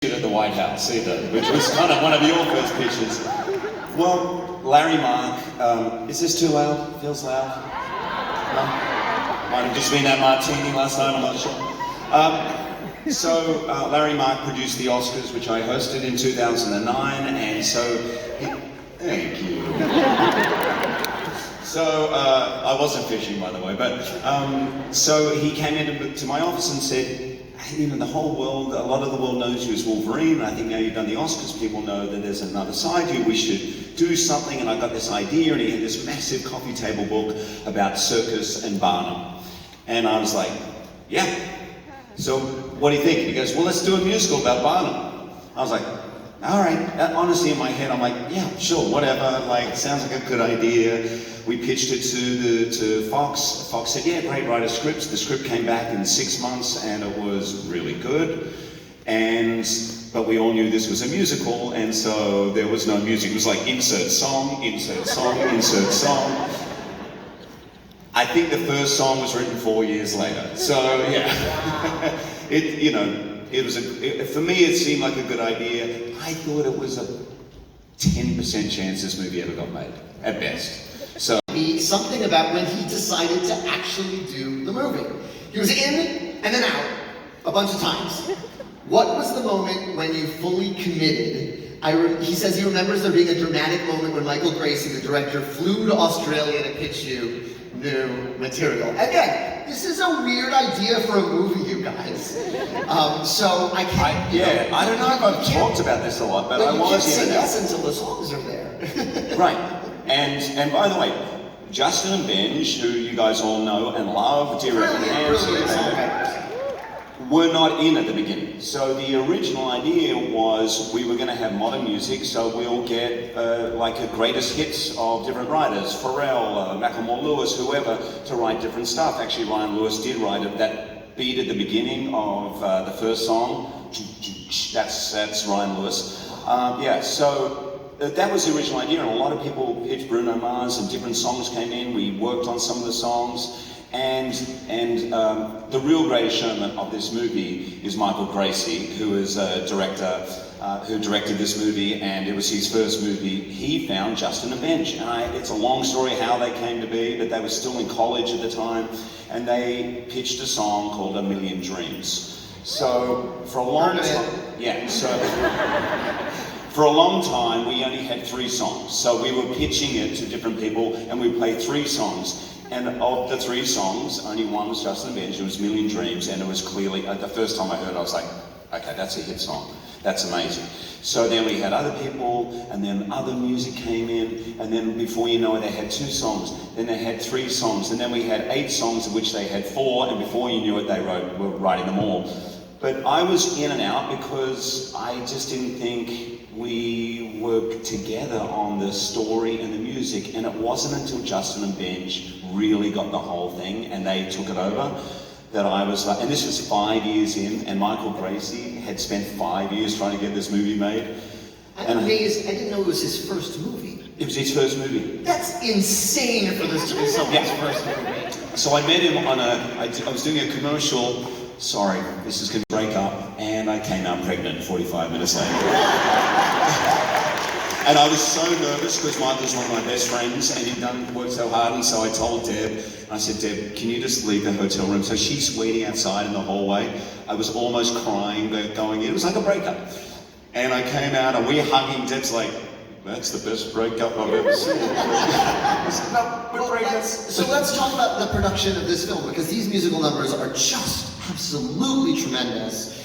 At the White House either, which was kind of one of your first pictures. Well, Larry Mark, is this too loud? Feels loud? No? Might have just been that martini last night, I'm not sure. Larry Mark produced the Oscars, which I hosted in 2009, and so, thank you. So, I wasn't fishing, by the way, but, so he came into my office and said, you know, the whole world, a lot of the world knows you as Wolverine, and I think now you've done the Oscars, people know that there's another side to you, we should do something, and I got this idea, and he had this massive coffee table book about circus and Barnum. And I was like, yeah. So, what do you think? And he goes, well, let's do a musical about Barnum. I was like, all right. Honestly, in my head, I'm like, yeah, sure, whatever, like, sounds like a good idea. We pitched it to Fox. Fox said, yeah, great, write a script. The script came back in 6 months and it was really good. But we all knew this was a musical, and so there was no music. It was like insert song, insert song, insert song. I think the first song was written 4 years later. So yeah, for me it seemed like a good idea. I thought it was a 10% chance this movie ever got made, at best. So something about when he decided to actually do the movie. He was in and then out a bunch of times. What was the moment when you fully committed? He says he remembers there being a dramatic moment when Michael Gracie, the director, flew to Australia to pitch you new material. Again, this is a weird idea for a movie, you guys. So I can't. I don't know if I've talked about this a lot, but I you was can't say yes until the songs are there. Right. And by the way, Justin and Benj, who you guys all know and love, dear were not in at the beginning. So the original idea was we were going to have modern music, so we'll get like a greatest hits of different writers, Pharrell, Macklemore Lewis, whoever, to write different stuff. Actually, Ryan Lewis did write that beat at the beginning of the first song. That's Ryan Lewis. So that was the original idea, and a lot of people pitched Bruno Mars, and different songs came in. We worked on some of the songs. And the real greatest showman of this movie is Michael Gracie, who is a director who directed this movie, and it was his first movie. He found Justin and Benj. It's a long story how they came to be, but they were still in college at the time, and they pitched a song called A Million Dreams. So for a long time, for a long time we only had 3 songs. So we were pitching it to different people, and we played 3 songs. And of the 3 songs, only one was Justin Benj. It was Million Dreams, and it was clearly, the first time I heard it, I was like, okay, that's a hit song. That's amazing. So then we had other people, and then other music came in, and then before you know it, they had 2 songs. Then they had 3 songs, and then we had 8 songs, of which they had 4, and before you knew it, they were writing them all. But I was in and out because I just didn't think we worked together on the story and the music, and it wasn't until Justin and Benj really got the whole thing and they took it over that I was like, and this was 5 years in, and Michael Gracie had spent 5 years trying to get this movie made. I'm amazed, I didn't know it was his first movie. It was his first movie. That's insane for this to be someone's first movie. So I met him on I was doing a commercial. Sorry, this is going to break up, and I came out pregnant 45 minutes later. And I was so nervous because Michael's one of my best friends, and he'd worked so hard, and so I told Deb, I said, Deb, can you just leave the hotel room? So she's waiting outside in the hallway. I was almost crying, going in. It was like a breakup. And I came out, and we're hugging. Deb's like, that's the best breakup I've ever seen. I said, no, we're breaking. So let's talk about the production of this film, because these musical numbers are just absolutely tremendous.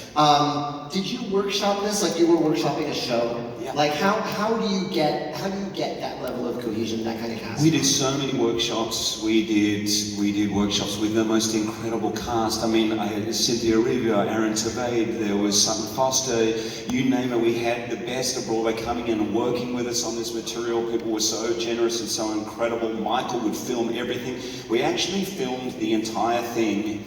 Did you workshop this like you were workshopping a show? Yeah. Like how do you get that level of cohesion, that kind of cast? We did so many workshops. We did workshops with the most incredible cast. I mean, I had Cynthia Erivo, Aaron Tveit, there was Sutton Foster, you name it. We had the best of Broadway coming in and working with us on this material. People were so generous and so incredible. Michael would film everything. We actually filmed the entire thing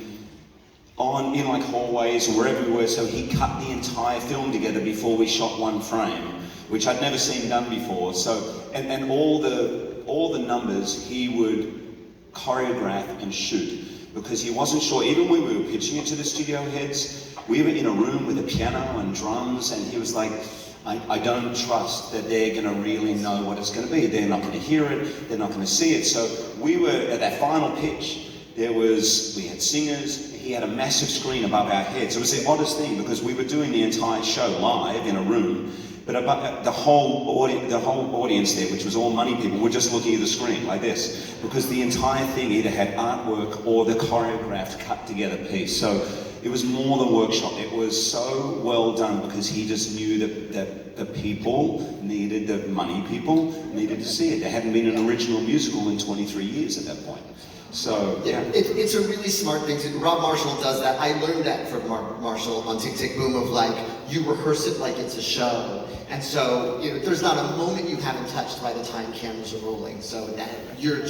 in like hallways and wherever we were, so he cut the entire film together before we shot one frame, which I'd never seen done before. So, and all the numbers he would choreograph and shoot, because he wasn't sure, even when we were pitching it to the studio heads, we were in a room with a piano and drums, and he was like, I don't trust that they're going to really know what it's going to be. They're not going to hear it, they're not going to see it. So we were at that final pitch. We had singers, he had a massive screen above our heads. It was the oddest thing because we were doing the entire show live in a room, but the whole audience there, which was all money people, were just looking at the screen like this, because the entire thing either had artwork or the choreographed, cut together piece. So it was more than workshop. It was so well done because he just knew that the people needed, the money people needed to see it. There hadn't been an original musical in 23 years at that point. So, yeah. It's a really smart thing to do. Rob Marshall does that. I learned that from Marshall on Tick Tick Boom, of like, you rehearse it like it's a show. And so, there's not a moment you haven't touched by the time cameras are rolling. So that you're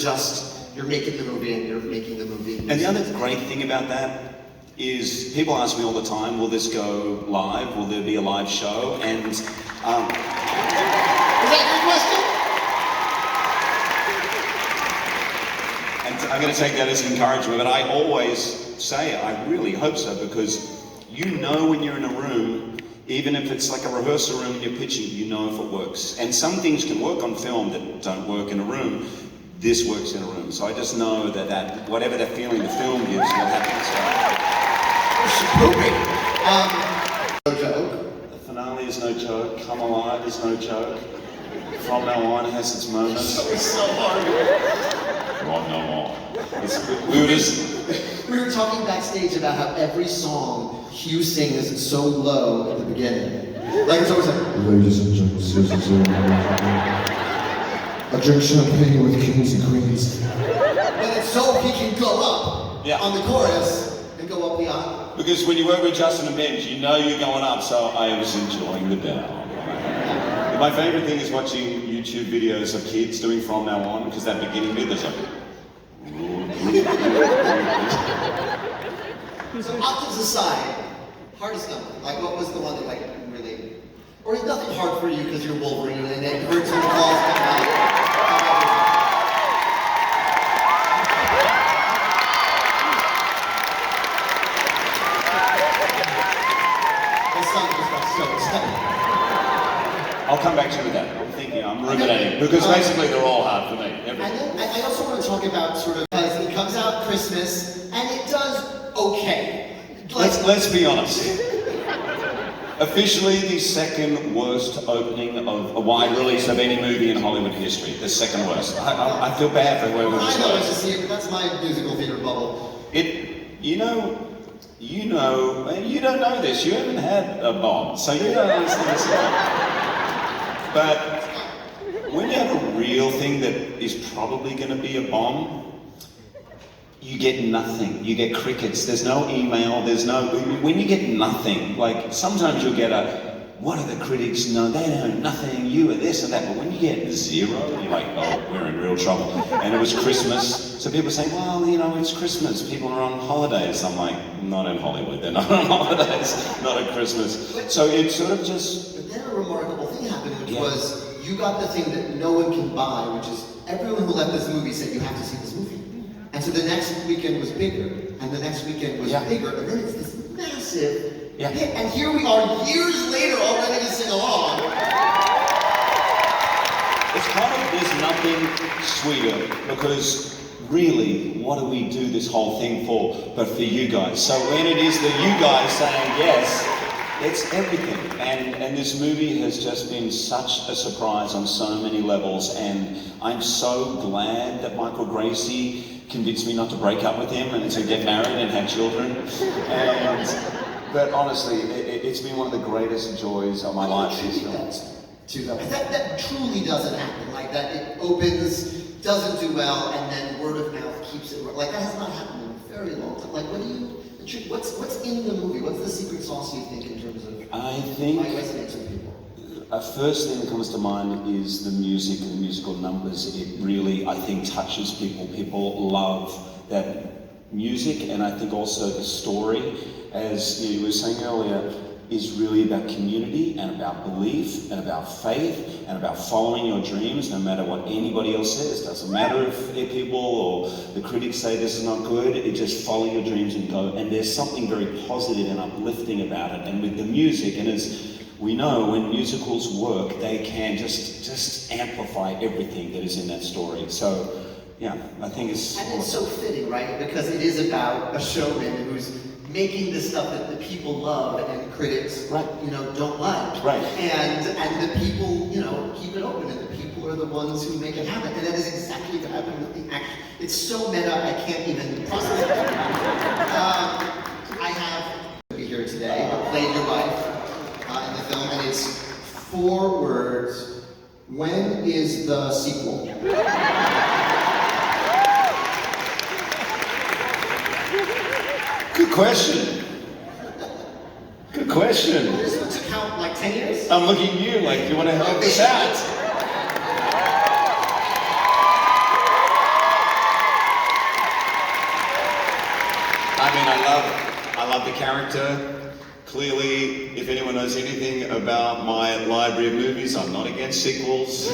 making the movie and you're making the movie. And the other great thing about that is people ask me all the time, will this go live? Will there be a live show? And is that your question? I'm going to take that as encouragement, but I always say I really hope so, because when you're in a room, even if it's like a rehearsal room and you're pitching, if it works. And some things can work on film that don't work in a room. This works in a room. So I just know that whatever that feeling the film gives will happen. No joke. The finale is no joke. Come Alive is no joke. From Now On has its moments. So hard. From Now On. We were talking backstage about how every song Hugh sings so low at the beginning. Like it's always like, ladies and gentlemen, I drink champagne with kings and queens. But it's so he can go up on the chorus and go up the aisle. Because when you work with Justin and Benj, you're going up, so I was enjoying the bell. My favourite thing is watching YouTube videos of kids doing From Now On, because that beginning bit, there's like... So octaves aside, hardest number, like what was the one that really... Or is nothing hard for you because you're Wolverine and it hurts when the calls come out? I'll come back to you with that. I'm ruminating, because basically they're all hard for me. And then I also want to talk about because it comes out Christmas and it does okay. Let's be honest. Officially the second worst opening of a wide release of any movie in Hollywood history. The second worst. I feel bad for whoever was I know to see it, but that's my musical theater bubble. You don't know this. You haven't had a bomb, so you don't understand this. But when you have a real thing that is probably going to be a bomb, you get nothing. You get crickets. There's no email. When you get nothing, like sometimes you'll get what do the critics know? They know nothing. You are this and that. But when you get zero, you're like, oh, we're in real trouble. And it was Christmas. So people say, well, it's Christmas. People are on holidays. I'm like, not in Hollywood. They're not on holidays. Not at Christmas. So it sort of just... But then a remarkable thing happened, which was you got the thing that no one can buy, which is everyone who left this movie said, you have to see this movie. And so the next weekend was bigger, and the next weekend was bigger, and then it's this massive hit. And here we are years later all ready to sing along. It's kind of, there's nothing sweeter, because really, what do we do this whole thing for but for you guys? So when it is the you guys saying yes, it's everything. And this movie has just been such a surprise on so many levels, and I'm so glad that Michael Gracie convinced me not to break up with him and to get married and have children. But honestly, it's been one of the greatest joys of my life. That truly doesn't happen. Like that, it opens, doesn't do well, and then word of mouth keeps it. Like that has not happened in a very long time. Like what's in the movie? What's the secret sauce you think in terms of? I think why resonates with people. A first thing that comes to mind is the music and the musical numbers. It really, I think, touches people. People love that music, and I think also the story. As you were saying earlier, is really about community and about belief and about faith and about following your dreams no matter what anybody else says. Doesn't matter if people or the critics say this is not good, it just follow your dreams and go. And there's something very positive and uplifting about it. And with the music, and as we know, when musicals work, they can just amplify everything that is in that story. So, yeah, I think it's... And it's so fitting, right? Because it is about a showman who's making the stuff that the people love and critics, right, don't like. Right. And the people, keep it open, and the people are the ones who make it happen. And that is exactly what happened. It's so meta, I can't even process it. I have to be here today, played your wife in the film, and it's 4 words. When is the sequel? Good question. Good question. This one took out like 10 years? I'm looking at you like, you want to help us out? I mean, I love the character. Clearly, if anyone knows anything about my library of movies, I'm not against sequels.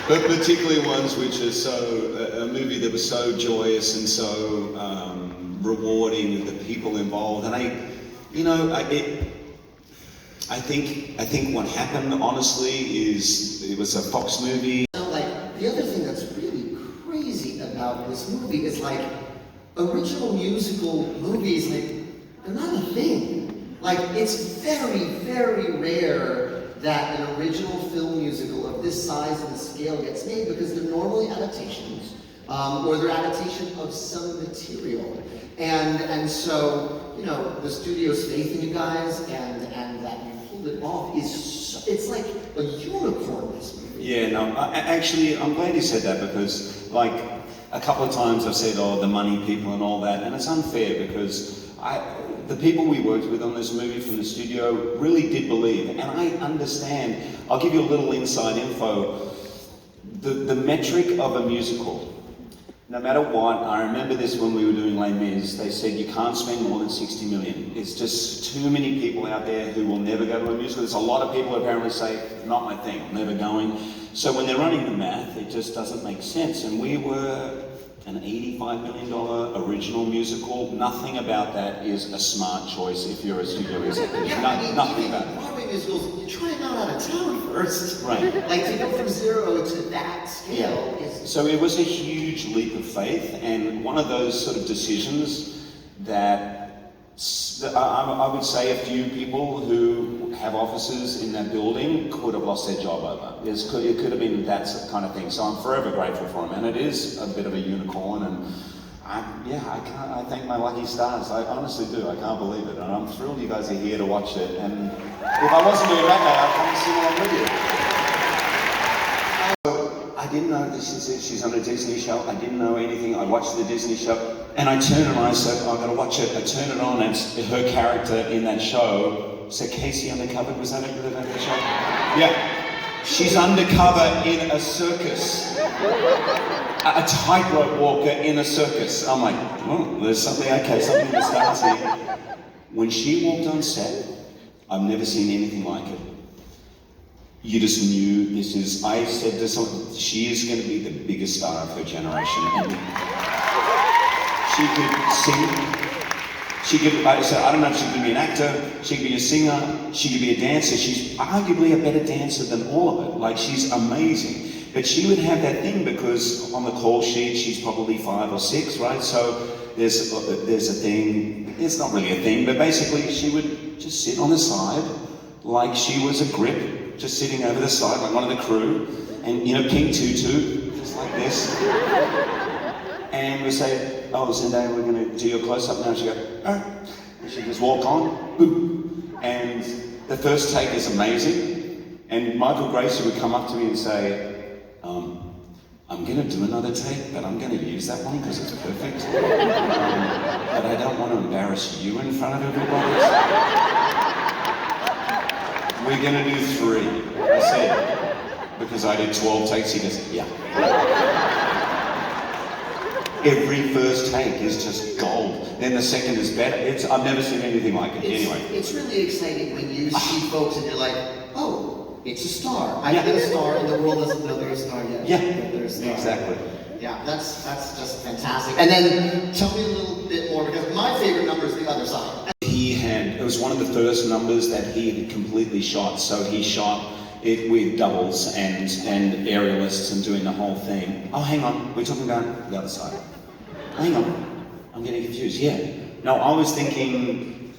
But particularly ones which are a movie that was so joyous and so rewarding with the people involved. And I think what happened, honestly, is it was a Fox movie. The other thing that's really crazy about this movie is original musical movies, they're not a thing. It's very, very rare that an original film musical of this size and scale gets made, because they're normally adaptations, or they're adaptation of some material. And so, the studio's faith in you guys and that you pulled it off it's like a unicorn, this movie. Yeah, no, actually, I'm glad you said that, because a couple of times I've said, the money people and all that, and it's unfair because the people we worked with on this movie from the studio really did believe, and I understand. I'll give you a little inside info. The metric of a musical, no matter what, I remember this when we were doing Les Mis, they said you can't spend more than 60 million. It's just too many people out there who will never go to a musical. There's a lot of people who apparently say, not my thing, I'm never going. So when they're running the math, it just doesn't make sense. And we were an $85 million original musical. Nothing about that is a smart choice if you're a studio executive. Nothing about it. Broadway musicals, you try them out of town first. Right. To go from 0 to that scale is... So it was a huge leap of faith, and one of those sort of decisions that I would say a few people who have offices in that building could have lost their job over. It could have been that kind of thing. So I'm forever grateful for him, and it is a bit of a unicorn. And I thank my lucky stars. I honestly do. I can't believe it, and I'm thrilled you guys are here to watch it. And if I wasn't doing that day, I'd come and sing along with you. I didn't know she's on a Disney show. I didn't know anything. I watched the Disney show, and I turned and I said, I've got to watch it. I turned it on, and it's her character in that show. So Casey Undercover, was that it? The show? Yeah. She's undercover in a circus. A tightrope walker in a circus. I'm like, there's something that starts here. When she walked on set, I've never seen anything like it. You just knew I said to someone, she is going to be the biggest star of her generation. And she could sing, I don't know if she could be an actor, she could be a singer, she could be a dancer. She's arguably a better dancer than all of it. She's amazing. But she would have that thing because on the call sheet, she's probably 5 or 6, right? So there's a thing, it's not really a thing, but basically she would just sit on the side like she was a grip, just sitting over the side like one of the crew, and pink tutu, just like this. And we say, Zendaya, we're going to do your close-up now. She go, and she just walk on, boom. And the first take is amazing. And Michael Gracie would come up to me and say, I'm going to do another take, but I'm going to use that one because it's perfect. But I don't want to embarrass you in front of everybody. We're going to do 3. I said, because I did 12 takes, he goes, yeah. Every first take is just gold. Then the second is better. I've never seen anything like it. Anyway. It's really exciting when you see folks and you're like, oh, it's a star. I've been a star and the world doesn't know they're a star yet. Yeah, There's a star. exactly. Yeah, that's just fantastic. And then tell me a little bit more, because my favorite number is the other side. It was one of the first numbers that he had completely shot. So he shot it with doubles and aerialists and doing the whole thing. Oh, hang on, we're talking about the other side. Hang on, I'm getting confused. Yeah. No, I was thinking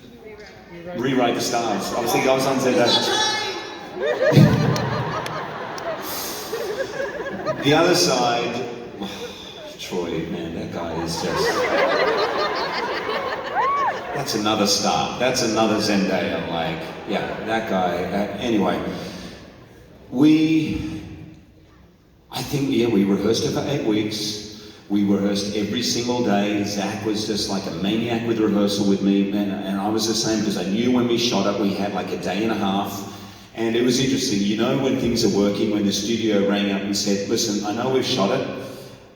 Rewrite the Stars. I was thinking I was on Z. The other side, Troy, man, that guy is just... That's another star. That's another Zendaya. Like, yeah, that guy. Anyway, I think, we rehearsed it for 8 weeks. We rehearsed every single day. Zach was just like a maniac with rehearsal with me, and I was the same, because I knew when we shot it, we had like a day and a half. And it was interesting, you know, when things are working, when the studio rang up and said, listen, I know we've shot it,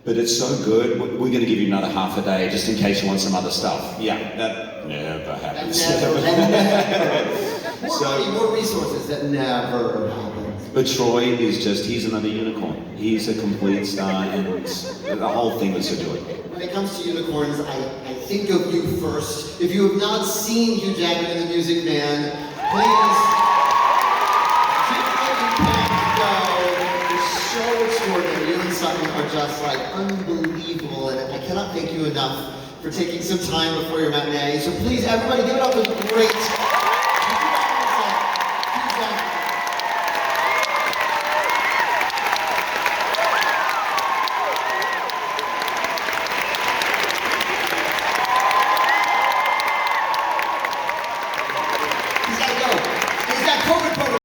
but it's so good, we're going to give you another half a day just in case you want some other stuff. Yeah, that never happens. More resources, that never happens. But Troy is just, he's another unicorn. He's a complete star, and the whole thing was to do it. When it comes to unicorns, I think of you first. If you have not seen Hugh Jackman in The Music Man, please keep letting Pat go. It's so extraordinary. You and Sutton are just like unbelievable, and I cannot thank you enough for taking some time before your matinee. So please, everybody, give it up for the great